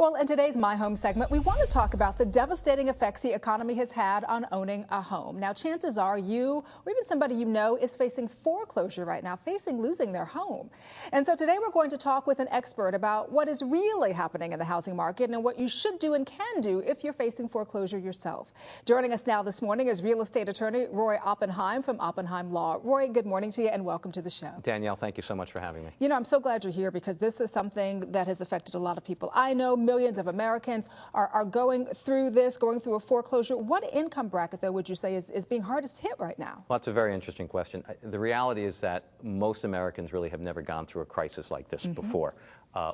Well, in today's My Home segment, we want to talk about the devastating effects the economy has had on owning a home. Now, chances are you, or even somebody you know, is facing foreclosure right now, facing losing their home. And so today we're going to talk with an expert about what is really happening in the housing market and what you should do and can do if you're facing foreclosure yourself. Joining us now this morning is real estate attorney Roy Oppenheim from Oppenheim Law. Roy, good morning to you and welcome to the show. Danielle, thank you so much for having me. You know, I'm so glad you're here because this is something that has affected a lot of people. I know millions of Americans are going through this, going through a foreclosure. What income bracket, though, would you say is being hardest hit right now? Well, that's a very interesting question. The reality is that most Americans really have never gone through a crisis like this before.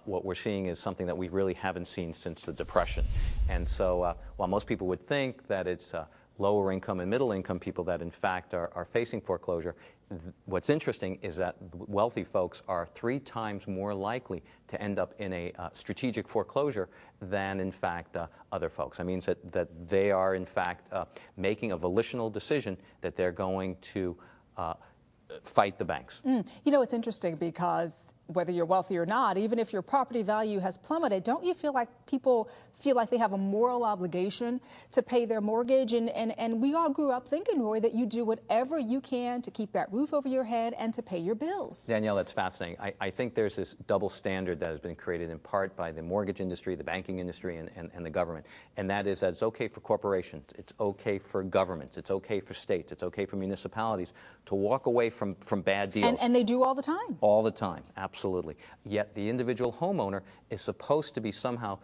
What we're seeing is something that we really haven't seen since the Depression. And so while most people would think that it's lower income and middle income people that in fact are facing foreclosure, what's interesting is that wealthy folks are 3 times more likely to end up in a strategic foreclosure than in fact other folks. That means that they are in fact making a volitional decision that they're going to fight the banks. You know, it's interesting because whether you're wealthy or not, even if your property value has plummeted, don't you feel like people feel like they have a moral obligation to pay their mortgage? And we all grew up thinking, Roy, that you do whatever you can to keep that roof over your head and to pay your bills. Danielle, that's fascinating. I think there's this double standard that has been created in part by the mortgage industry, the banking industry, and the government. And that is that it's okay for corporations, it's okay for governments, it's okay for states, it's okay for municipalities to walk away from bad deals. And they do all the time. All the time, absolutely. Yet the individual homeowner is supposed to be somehow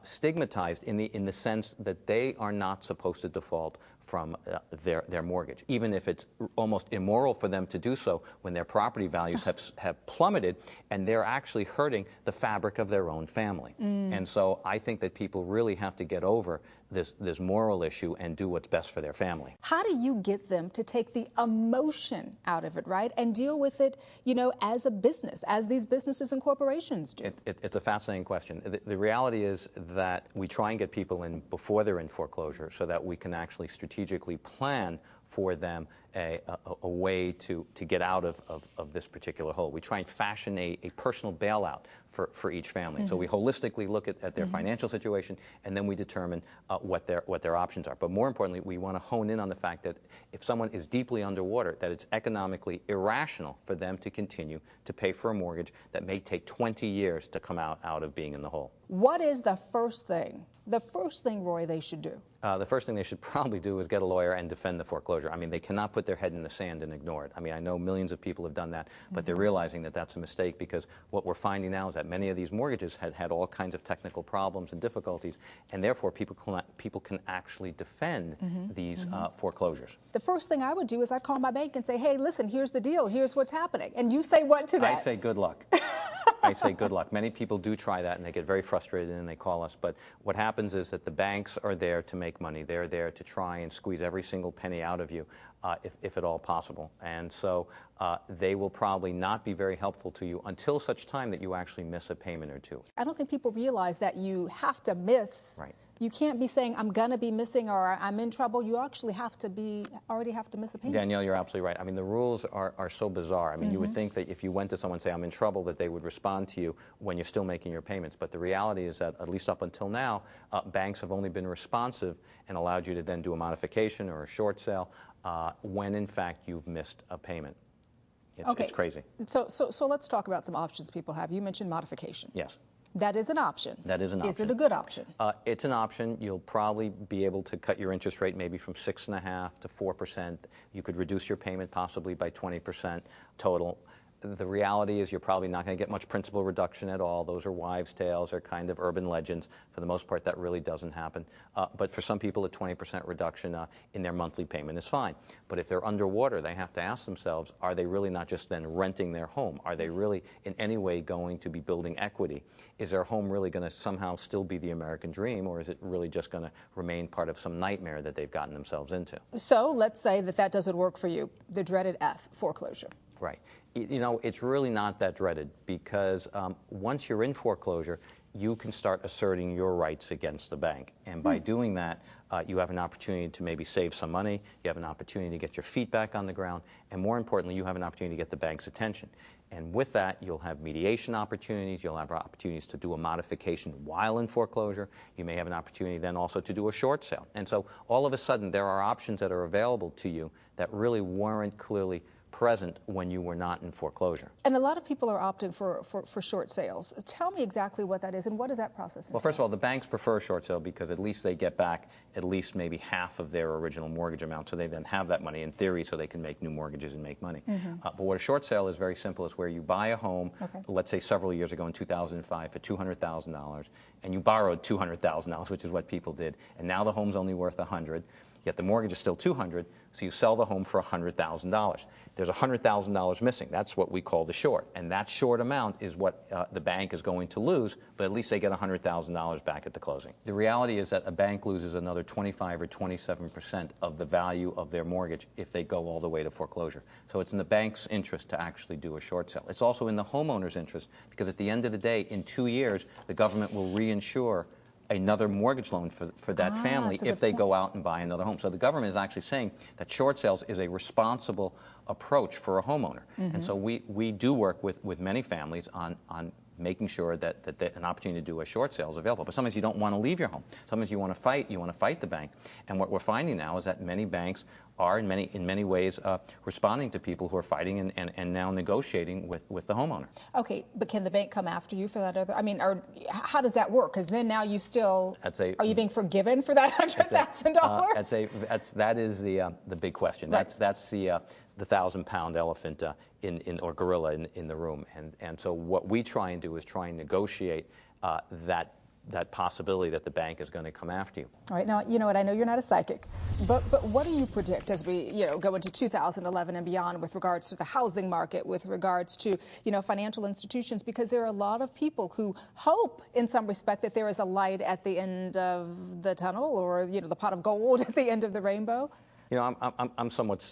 stigmatized in the sense that they are not supposed to default from their mortgage, even if it's almost immoral for them to do so when their property values have plummeted and they're actually hurting the fabric of their own family. And so I think that people really have to get over this moral issue and do what's best for their family. How do you get them to take the emotion out of it, right, and deal with it, you know, as a business, as these businesses and corporations do? It's a fascinating question. The reality is that we try and get people in before they're in foreclosure so that we can actually strategically plan for them a way to get out of this particular hole. We try and fashion a personal bailout for each family. So we holistically look at their financial situation, and then we determine what their options are. But more importantly, we want to hone in on the fact that if someone is deeply underwater, that it's economically irrational for them to continue to pay for a mortgage that may take 20 years to come out of being in the hole. What is the first thing, Roy, they should do? The first thing they should probably do is get a lawyer and defend the foreclosure. I mean, they cannot put their head in the sand and ignore it. I mean, I know millions of people have done that, but they're realizing that that's a mistake because what we're finding now is that many of these mortgages had all kinds of technical problems and difficulties, and therefore people can actually defend these foreclosures. The first thing I would do is I'd call my bank and say, hey, listen, here's the deal, here's what's happening. And you say what to that? I say good luck. I say good luck. Many people do try that and they get very frustrated and they call us. But what happens is that the banks are there to make money. They're there to try and squeeze every single penny out of you, if at all possible. And so they will probably not be very helpful to you until such time that you actually miss a payment or two. I don't think people realize that you have to miss. Right. You can't be saying, I'm going to be missing or I'm in trouble. You actually already have to miss a payment. Danielle, you're absolutely right. I mean, the rules are so bizarre. I mean, you would think that if you went to someone and say, I'm in trouble, that they would respond to you when you're still making your payments. But the reality is that, at least up until now, banks have only been responsive and allowed you to then do a modification or a short sale when, in fact, you've missed a payment. It's crazy. So let's talk about some options people have. You mentioned modification. Yes. That is an option. That is an option. Is it a good option? It's an option. You'll probably be able to cut your interest rate maybe from 6.5% to 4%. You could reduce your payment possibly by 20% total. The reality is you're probably not going to get much principal reduction at all. Those are wives' tales or kind of urban legends. For the most part, that really doesn't happen. But for some people, a 20% reduction in their monthly payment is fine. But if they're underwater, they have to ask themselves, are they really not just then renting their home? Are they really in any way going to be building equity? Is their home really going to somehow still be the American dream, or is it really just going to remain part of some nightmare that they've gotten themselves into? So let's say that doesn't work for you, the dreaded F, foreclosure. Right. You know, it's really not that dreaded because once you're in foreclosure, you can start asserting your rights against the bank. And by doing that, you have an opportunity to maybe save some money, you have an opportunity to get your feet back on the ground, and more importantly, you have an opportunity to get the bank's attention. And with that, you'll have mediation opportunities, you'll have opportunities to do a modification while in foreclosure, you may have an opportunity then also to do a short sale. And so all of a sudden, there are options that are available to you that really weren't clearly present when you were not in foreclosure. And a lot of people are opting for short sales. Tell me exactly what that is and what is that process? Well, first of all, the banks prefer a short sale because at least they get back at least maybe half of their original mortgage amount, so they then have that money in theory so they can make new mortgages and make money. But what a short sale is very simple. It's where you buy a home, let's say several years ago in 2005 for $200,000, and you borrowed $200,000, which is what people did, and now the home's only worth $100,000. Yet the mortgage is still $200,000, so you sell the home for $100,000. There's $100,000 missing. That's what we call the short, and that short amount is what the bank is going to lose, but at least they get $100,000 back at the closing. The reality is that a bank loses another 25 or 27% of the value of their mortgage if they go all the way to foreclosure. So it's in the bank's interest to actually do a short sale. It's also in the homeowner's interest because at the end of the day, in 2 years, the government will reinsure another mortgage loan for that family if they go out and buy another home. So the government is actually saying that short sales is a responsible approach for a homeowner. And so we do work with many families on making sure that an opportunity to do a short sale is available. But sometimes you don't want to leave your home. Sometimes you want to fight the bank. And what we're finding now is that many banks are in many ways responding to people who are fighting and now negotiating with the homeowner. Okay, but can the bank come after you for that other? I mean, or how does that work? Because then now you still are you being forgiven for that $100,000? That is the big question. Right. That's the 1,000-pound elephant or gorilla in the room. And so what we try and do is try and negotiate that possibility that the bank is going to come after you. All right, now, you know what, I know you're not a psychic, but what do you predict as we, go into 2011 and beyond with regards to the housing market, with regards to, financial institutions, because there are a lot of people who hope in some respect that there is a light at the end of the tunnel or, the pot of gold at the end of the rainbow? I'm somewhat,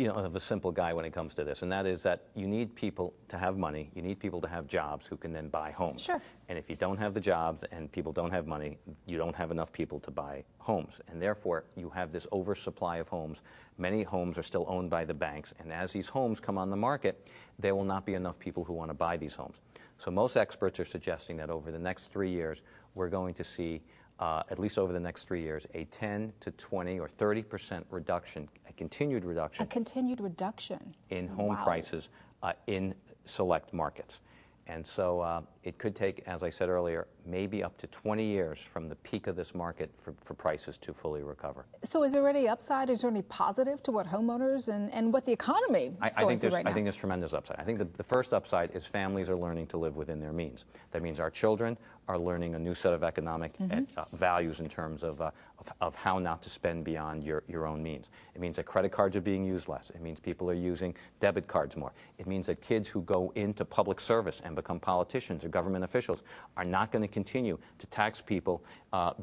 of a simple guy when it comes to this, and that is that you need people to have money, you need people to have jobs who can then buy homes. Sure. And if you don't have the jobs and people don't have money, you don't have enough people to buy homes. And therefore, you have this oversupply of homes. Many homes are still owned by the banks, and as these homes come on the market, there will not be enough people who want to buy these homes. So most experts are suggesting that over the next 3 years, we're going to see at least over the next 3 years, a 10 to 20 or 30% reduction, a continued reduction. A continued reduction. In home prices in select markets. And so it could take, as I said earlier, maybe up to 20 years from the peak of this market for prices to fully recover. So is there any upside? Is there any positive to what homeowners and what the economy is going through right now? I think there's tremendous upside. I think the first upside is families are learning to live within their means. That means our children are learning a new set of economic values in terms of how not to spend beyond your own means. It means that credit cards are being used less. It means people are using debit cards more. It means that kids who go into public service and become politicians or government officials are not going to continue to tax people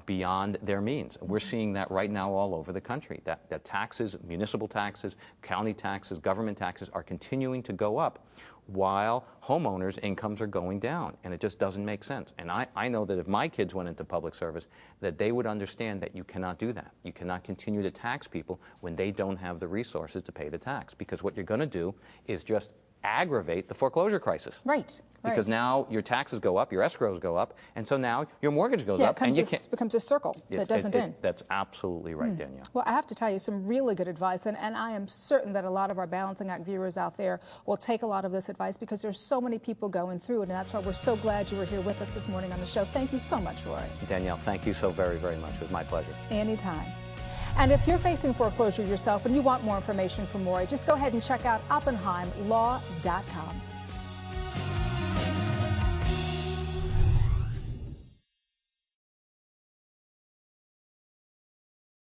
beyond their means. We're seeing that right now all over the country, that taxes, municipal taxes, county taxes, government taxes are continuing to go up while homeowners' incomes are going down, and it just doesn't make sense. And I know that if my kids went into public service, that they would understand that you cannot do that. You cannot continue to tax people when they don't have the resources to pay the tax, because what you're going to do is just aggravate the foreclosure crisis. Right. Because now your taxes go up, your escrows go up, and so now your mortgage goes up. And it becomes a circle that doesn't end. That's absolutely right, Danielle. Well, I have to tell you some really good advice, and I am certain that a lot of our Balancing Act viewers out there will take a lot of this advice because there's so many people going through it, and that's why we're so glad you were here with us this morning on the show. Thank you so much, Roy. Danielle, thank you so very, very much. It was my pleasure. Anytime. And if you're facing foreclosure yourself and you want more information from Roy, just go ahead and check out OppenheimLaw.com.